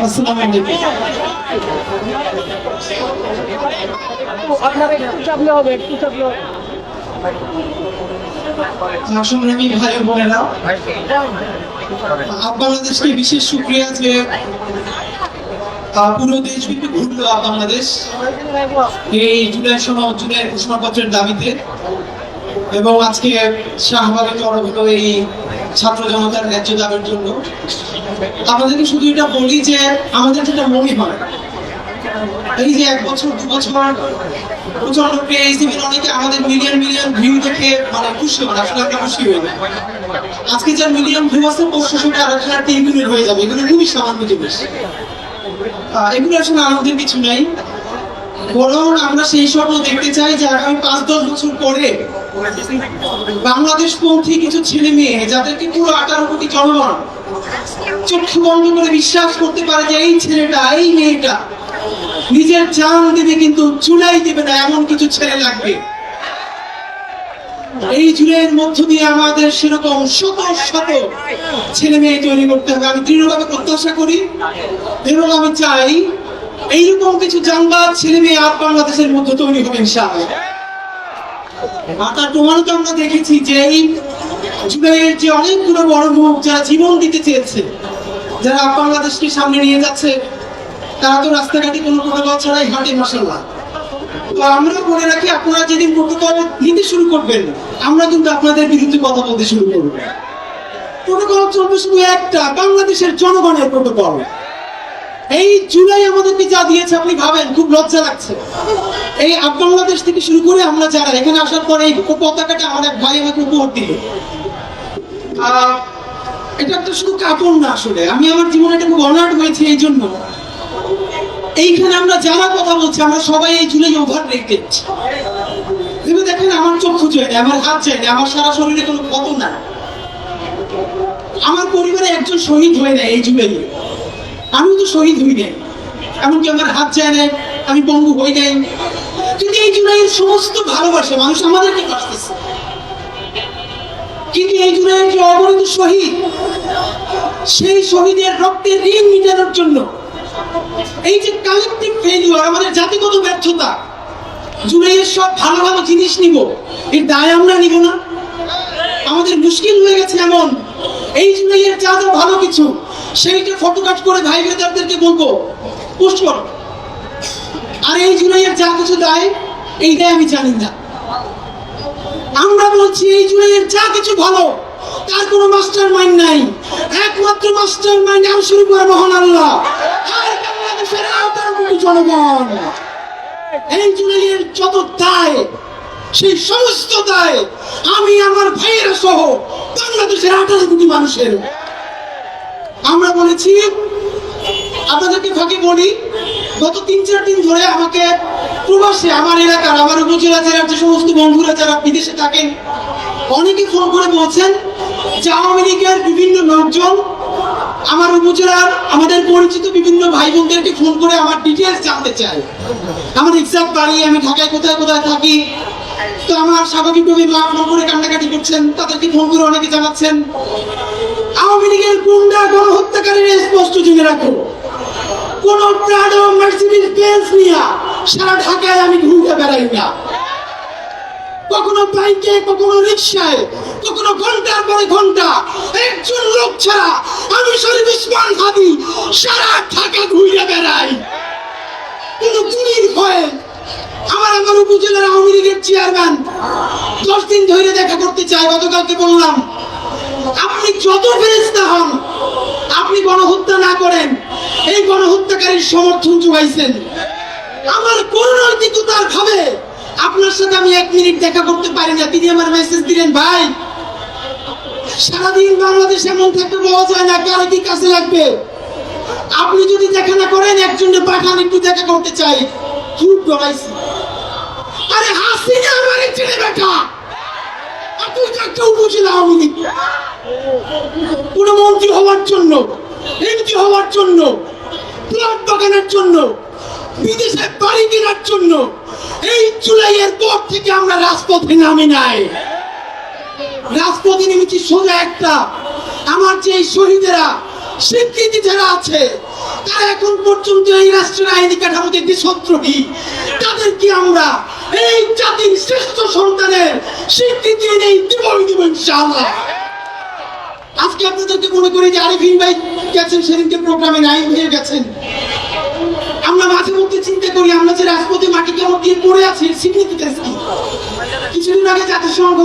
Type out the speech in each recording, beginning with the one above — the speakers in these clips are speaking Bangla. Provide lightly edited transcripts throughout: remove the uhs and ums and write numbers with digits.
আসসালামু আলাইকুম। সংগ্রামী ভাই বোনেরা, বাংলাদেশকে বিশেষ শুকরিয়া যে পুরো দেশব্যাপী ঘুরলো বাংলাদেশ এই জুলাই ঘোষণাপত্রের দাবিতে, এবং আজকে শাহবাগে জড়ো হলো এই ছাত্র জনতার ন্যায্য দাবির জন্য। আপনাদেরকে শুধু এটা বলি যে আমাদের যেটা মনে হয়, এই যে 1 বছর 2 বছর প্রচন্ড ক্রেজির অনেকে আমাদের মিলিয়ন ভিউ দেখে মানে খুশি হয়, আসলে আমরা খুশি হই না। আজকে যার মিলিয়ন ভিউ আছে 500টা আর 3 মিনিট হয়ে যাবে, এগুলো খুবই সামান্য জিনিস। এগুলো আসলে আমাদের কিছু নাই, বরং আমরা সেই স্বপ্ন দেখতে চাই যে আগামী 5-10 বছর পরে বাংলাদেশ পন্থী কিছু ছেলে মেয়ে যাদেরকে পুরো 18 কোটি জনগণ চক্ষু বন্ধ করে বিশ্বাস করতে পারে যে এই ছেলেটা এই মেয়েটা নিজের জান দেবে কিন্তু চুলাই দেবে না, এমন কিছু ছেলে লাগবে। এই জুলাইয়ের মধ্য দিয়ে আমাদের সেরকম শত শত ছেলে মেয়ে তৈরি করতে হবে। আমি দৃঢ়ভাবে প্রত্যাশা করি এবং আমি চাই এইরকম কিছু জানবাজ ছেলে মেয়ে আর বাংলাদেশের মধ্যে তৈরি হবে ইনশাআল্লাহ। তার প্রমাণও তো আমরা দেখেছি যে এই জুলাইয়ের যে অনেকগুলো বড় মুখ যারা জীবন দিতে চেয়েছে, যারা বাংলাদেশকে সামনে নিয়ে যাচ্ছে, তারা তো রাস্তাঘাটে কোনো প্রোটোকল ছাড়াই হাঁটে মাশাআল্লাহ। তো আমরা বলে রাখি, আপনারা যেদিন প্রোটোকল নিতে শুরু করবেন আমরা কিন্তু আপনাদের বিরুদ্ধে কথা বলতে শুরু করব। প্রোটোকল চলবে শুধু একটা, বাংলাদেশের জনগণের প্রোটোকল। এই জুলাই আমাদেরকে যা দিয়েছে আপনি ভাবেন, খুব লজ্জা লাগছে। এই বাংলাদেশ থেকে শুরু করে আমরা যারা এখানে আসার পরে এই পতাকাটা আমার এক ভাই আমাকে উপহার দিল। এটা একটা শুধু কাপড় না, আসলে আমি আমার জীবনে এটা খুব অনার্ড হয়েছে। এই জন্য এইখানে আমরা যারা কথা বলছি আমরা সবাই এই জুলাই ওভার রেটেড। ভেবে দেখেন, আমার চক্ষু যায়নি, আমার হাত যায়নি, আমার সারা শরীরে কোনো ক্ষত না, আমার পরিবারে একজন শহীদ হয়ে নেয় এই জুলাই। আমি তো শহীদ হই নাই, এমনকি আমার হাত যায় নাই, আমি পঙ্গু হই নাই, কিন্তু এই জুলাইয়ের সমস্ত ভালোবাসা মানুষ আমাদেরকে বাঁচতেছে। কিন্তু এই জুলাইয়ের যে অগণিত শহীদ, সেই শহীদের রক্তের ঋণ মিটানোর জন্য এই যে কালেকটিভ ফেলিওর, আমাদের জাতিগত ব্যর্থতা, জুলাইয়ের সব ভালো ভালো জিনিস নিব, এর দায় আমরা নিব না? আমাদের মুশকিল হয়ে গেছে এমন, এই জুলাইয়ের যা যা ভালো কিছু সেইটা ফটোকাট করে ভাই ব্রাদারদেরকে বলবো পোস্ট করো, আর এই জুলাইয়ের যা কিছু দায় এইটাই আমি জানি না। আমরা বলছি এই জুলাইয়ের যা কিছু ভালো তার কোনো মাস্টার মাইন্ড নাই, একমাত্র মাস্টার মাইন্ড নাম শুরু করে মহান আল্লাহ আর বাংলাদেশের 18 কোটি জনগণ। এই জুলাইয়ের যত দায়, সেই সমস্ত দায় আমি আমার ভাইয়েরা সহ বাংলাদেশের 18 কোটি মানুষের। আমরা বলেছি, আপনাদেরকে ফাঁকে বলি, গত 3-4 দিন ধরে আমাকে প্রবাসে আমার এলাকার, আমার উপজেলা জেলার যে সমস্ত বন্ধুরা যারা বিদেশে থাকেন অনেকে ফোন করে বলছেন যে আওয়ামী লীগের বিভিন্ন লোকজন আমার উপজেলার আমাদের পরিচিত বিভিন্ন ভাই বোনদেরকে ফোন করে আমার ডিটেলস জানতে চায়, আমার এক্সাক্ট বাড়ি, আমি ঢাকায় কোথায় কোথায় থাকি। তো আমার স্বাভাবিকভাবে মা ফোন করে কান্নাকাটি করছেন, তাদেরকে ফোন করে অনেকে জানাচ্ছেন আওয়ামী লীগের গুন্ডা গণহত্যাকারীরা স্পষ্ট জেনে রাখো, কোন প্রাডো মার্সিডিজ বেঞ্জ নিয়ে সারা ঢাকায় আমি ঘুরে বেড়াই না, কখনো বাইকে, কখনো রিক্সায়, কখনো ঘন্টার পরে ঘন্টা একজন লোক ছাড়া আমি শরীফ উসমান হাদি সারা ঢাকা ঘুরে বেড়াই। কিন্তু চুরির ভয়ে আমার উপজেলার আওয়ামী লীগের চেয়ারম্যান 10 দিন ধরে দেখা করতে চাই। গতকালকে বললাম, আপনি যত ফেরেশতা হন, আপনি গণহত্যা না করেন, এই গণহত্যাকারীর সমর্থন যোগাইছেন। আমার কোন নৈতিকতার ভাবে আপনার সাথে আমি 1 মিনিট দেখা করতে পারি না। তিনি আমার মেসেজ দিলেন, ভাই সারাদিন বাংলাদেশ এমন থাকতে বলা যায় না, কার কি কাছে লাগবে, আপনি যদি দেখা না করেন একজনের পাঠান, একটু দেখা করতে চাই। চুপ করাইছি, আরে হাসিনা আমার ছেলে বেটা, তুই একটা উপজেলা আওয়ামী লীগ কোন মন্ত্রী হওয়ার জন্য, এমপি হওয়ার জন্য, প্লট বাগানের জন্য, বিদেশে বাড়ি কেনার জন্য এই জুলাইয়ের পর থেকে আমরা রাজপথে নামি নাই। রাজপথে নেমেছি সোজা একটা, আমার যে শহীদেরা স্বীকৃতি যারা আছে তারা এখন পর্যন্ত এই রাষ্ট্রের আইনি কাঠামোতে দেশদ্রোহী, তাদেরকে আমরা এই জাতির শ্রেষ্ঠ সন্তানের স্বীকৃতি নেই, দিবই দিব ইনশাআল্লাহ। আজকে আপনাদেরকে মনে করি যে আরিফিন ভাই গেছেন সেদিনকে প্রোগ্রামে, নাই হয়ে গেছেন। আমরা মাঝে মধ্যে চিন্তা করি আমরা যে রাজপথে মাটি কেমন দিয়ে পড়ে আছি, সিগনিফিকেন্স কি? কিছুদিন আগে জাতিসংঘ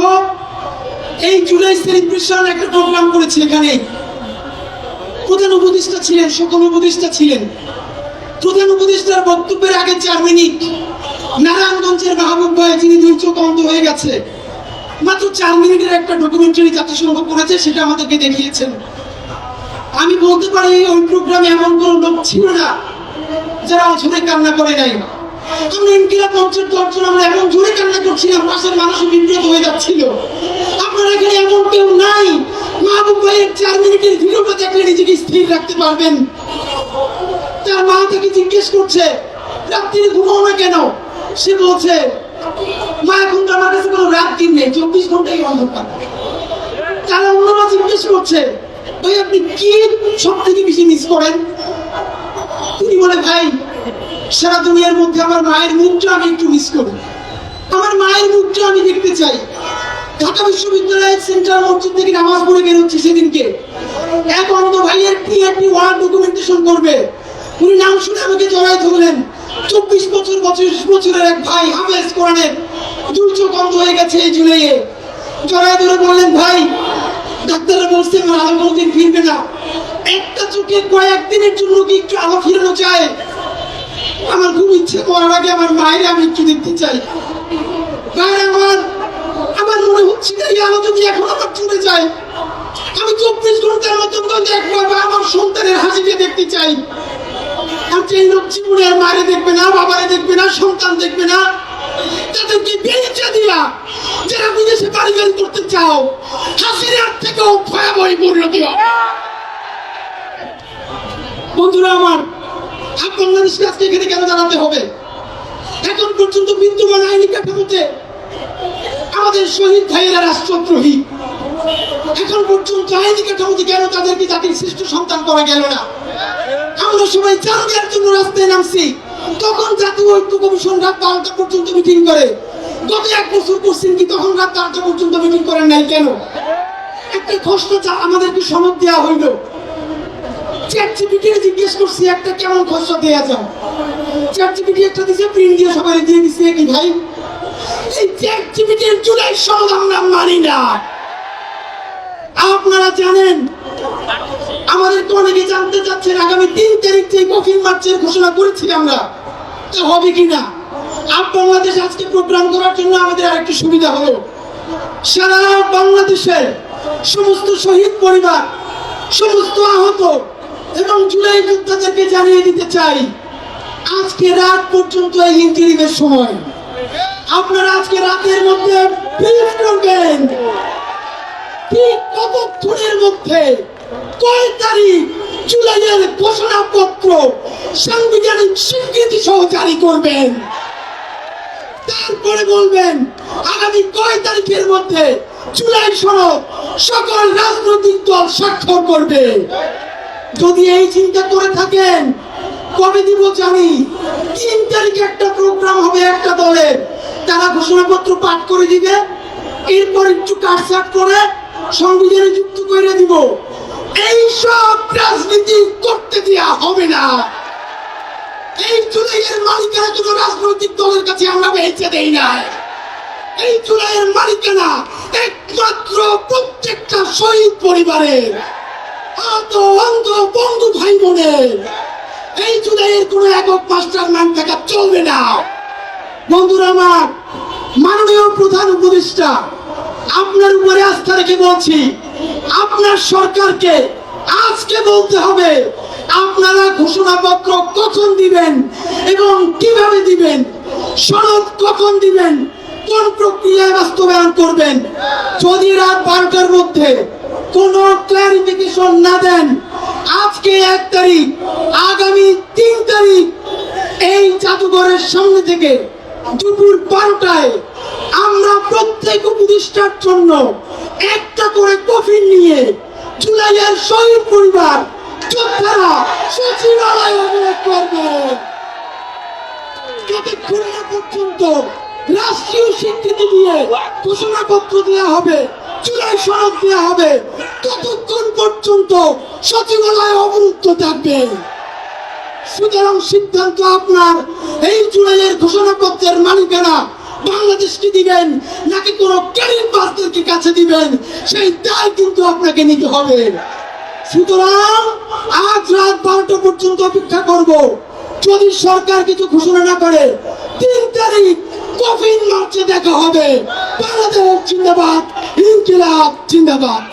এই জুলাই সেলিব্রেশন একটা প্রোগ্রাম করেছে, এখানে প্রধান উপদেষ্টা ছিলেন, সকল উপদেষ্টা ছিলেন। প্রধান উপদেষ্টার বক্তব্যের আগে 4 মিনিট নারায়ণগঞ্জের মাহবুব ভাই, যিনি দুই চোখ অন্ধ হয়ে গেছে, মাত্র 4 মিনিটের একটা ডকুমেন্টারি জাতিসংঘ করেছে, সেটা আমাদেরকে দেখিয়েছেন। আমি বলতে পারি ওই প্রোগ্রামে এমন কোন লোক ছিল না যারা অঝরে কান্না করে নাই। আমরা ইনকিলাব মঞ্চের 10 জন আমরা এমন জোরে কান্না করছিলাম, পাশের মানুষও বিব্রত হয়ে যাচ্ছিল। আপনারা এখানে এমন কেউ নাই মাহবুব ভাইয়ের 4 মিনিটের ভিডিওটা দেখলে নিজেকে স্থির রাখতে পারবেন? তার মা তাকে জিজ্ঞেস করছে রাত্রি ঘুমাও না কেন? সে বলছে মা এখন তো আমার কাছে কোনো রাত দিন নেই, 24 ঘন্টাই অন্ধকার। তারা অন্যরা জিজ্ঞেস করছে ভাই আপনি কি সব থেকে বেশি মিস করেন? তিনি বলে ভাই সারা দুনিয়ার মধ্যে আমার মায়ের মুখটা আমি একটু মিস করি, আমার মায়ের মুখটা আমি দেখতে চাই। ঢাকা বিশ্ববিদ্যালয়ের সেন্ট্রাল মসজিদ থেকে নামাজ পড়ে বেরোচ্ছি সেদিনকে, এক অন্ধ ভাইয়ের টিআরটি 1 ডকুমেন্টেশন করবে, উনি নাম শুনে আমাকে জড়ায় ধরলেন। 24 বছরের এক ভাই হাফেজ কোরআনের, 2 চোখ অন্ধ হয়ে গেছে এই জুলাইয়ে। জড়ায় ধরে বললেন ভাই ডাক্তাররা বলছে আমার আলো কোনদিন ফিরবে না, একটা চোখে কয়েকদিনের জন্য কি একটু আলো ফিরানো চায়? আমার খুব ইচ্ছে করার আগে আমার মায়ের আমি একটু দেখতে চাই। ভাই আমার মনে হচ্ছে এই আলো যদি এখন আমার চলে যায়, আমি 24 ঘন্টার মতন একবার আমার সন্তানের হাসিকে দেখতে চাই। আর সেই লোক জীবনে আর মারে দেখবে না, বাবারে দেখবে না, সন্তান দেখবে না, তাদেরকে বেরিয়ে দিয়া যারা বিদেশে বাড়ি করতে চাও, হাসিনার থেকেও ভয়াবহ পরিণতি হবে। বন্ধুরা আমার, বাংলাদেশকে আজকে এখানে কেন জানাতে হবে? এখন পর্যন্ত বিদ্যমান আইনি কাঠামোতে আমাদের শহীদ ভাইয়েরা রাষ্ট্রদ্রোহী। এখন পর্যন্ত আইনি কাঠামোতে কেন তাদেরকে জাতির শ্রেষ্ঠ সন্তান করা গেল না? আমরা সবাই চাল দেওয়ার জন্য রাস্তায় নামছি, তখন জাতীয় ঐক্য কমিশন রাত 12টা পর্যন্ত মিটিং করে। গত 1 বছর করছেন কি তখন রাত 12টা পর্যন্ত মিটিং করেন নাই কেন? একটা খসড়া আমাদেরকে সনদ দেওয়া হইল, চ্যাটজিপিটি জিজ্ঞেস করছি একটা কেমন খসড়া দেওয়া যায়, চ্যাটজিপিটি একটা দিছে, প্রিন্ট দিয়ে সবাই দিয়ে দিছে। কি ভাই এই চ্যাটজিপিটির জুলাই সনদ আমরা মানি না। আপনারা জানেন, আমাদের অনেকে জানতে চাচ্ছেন আগামী 3 তারিখ যে কফিন মার্চের ঘোষণা করেছি আমরা, তা হবে কিনা? বাংলাদেশ আজকে প্রোগ্রাম করার জন্য আমাদের আরেকটি সুবিধা হলো, সারা বাংলাদেশের সমস্ত শহীদ পরিবার, সমস্ত আহত এবং জুলাই যোদ্ধাদেরকে জানিয়ে দিতে চাই আজকে রাত পর্যন্ত এই ইন্টারিমের সময়। আপনারা আজকে রাতের মধ্যে ব্রিফ করবেন ঠিক কতক্ষণের মধ্যে কয় তারিখ জুলাইয়ের ঘোষণাপত্র সাংবিধানিক স্বীকৃতি সহ জারি করবেন। তারপরে বলবেন আগামী কয় তারিখের মধ্যে জুলাই সনদ সকল রাজনৈতিক দল স্বাক্ষর করবে। যদি এই চিন্তা করে থাকেন কবে দিব জানি, 3 তারিখে একটা প্রোগ্রাম হবে একটা দলের, তারা ঘোষণাপত্র পাঠ করে দিবে, এরপর একটু কাটছাট করে সংবিধানে যুক্ত করে দিব। এই সব রাজনীতি করতে দেওয়া হবে না। এই জুলাইয়ের মালিকানা কোনো রাজনৈতিক দলের কাছে আমরা বেঁচে দেই না। এই জুলাইয়ের মালিকানা একমাত্র প্রত্যেকটা শহীদ পরিবারের, আহত অন্ধ বন্ধু ভাই বোনের। এই জুলাইয়ের কোনো একক মাস্টার ম্যান থাকা চলবে না। বন্ধুরা আমার, মাননীয় প্রধান উপদেষ্টা, আপনার উপরে আস্থা রেখে বলছি, আপনার সরকারকে আজকে বলতে হবে আপনারা ঘোষণাপত্র কখন দিবেন এবং কিভাবে দিবেন, সনদ কখন দিবেন, কোন প্রক্রিয়ায় বাস্তবায়ন করবেন। যদি রাত 12টার মধ্যে কোনো ক্লারিফিকেশন না দেন, আজকে 1 তারিখ, আগামী 3 তারিখ এই জাদুঘরের সামনে থেকে দুপুর 12টায় আমরা প্রত্যেক উপদেষ্টার জন্য একটা করে কফিন নিয়ে জুলাইয়ের শহীদ পরিবার যোদ্ধারা সচিবালয় অবরোধ করবে যতক্ষণ না পর্যন্ত রাষ্ট্রীয় স্বীকৃতি দিয়ে ঘোষণাপত্র দেওয়া হবে, জুলাই সনদ দেওয়া হবে, ততক্ষণ পর্যন্ত সচিবালয় অবরুদ্ধ থাকবে। সুতরাং সিদ্ধান্ত আপনার, এই জুলাইয়ের ঘোষণাপত্রের মালিকানা বাংলাদেশকে দিবেন নাকি কোনো ক্যারিয়ার বাসদেরকে কাছে দিবেন, সেই দায় কিন্তু আপনাকে নিতে হবে। সুতরাং আজ রাত 12টা পর্যন্ত অপেক্ষা করব। যদি সরকার কিছু ঘোষণা না করে 3 তারিখ কফিন মার্চে দেখা হবে। বাংলাদেশ জিন্দাবাদ, ইনকিলাব জিন্দাবাদ।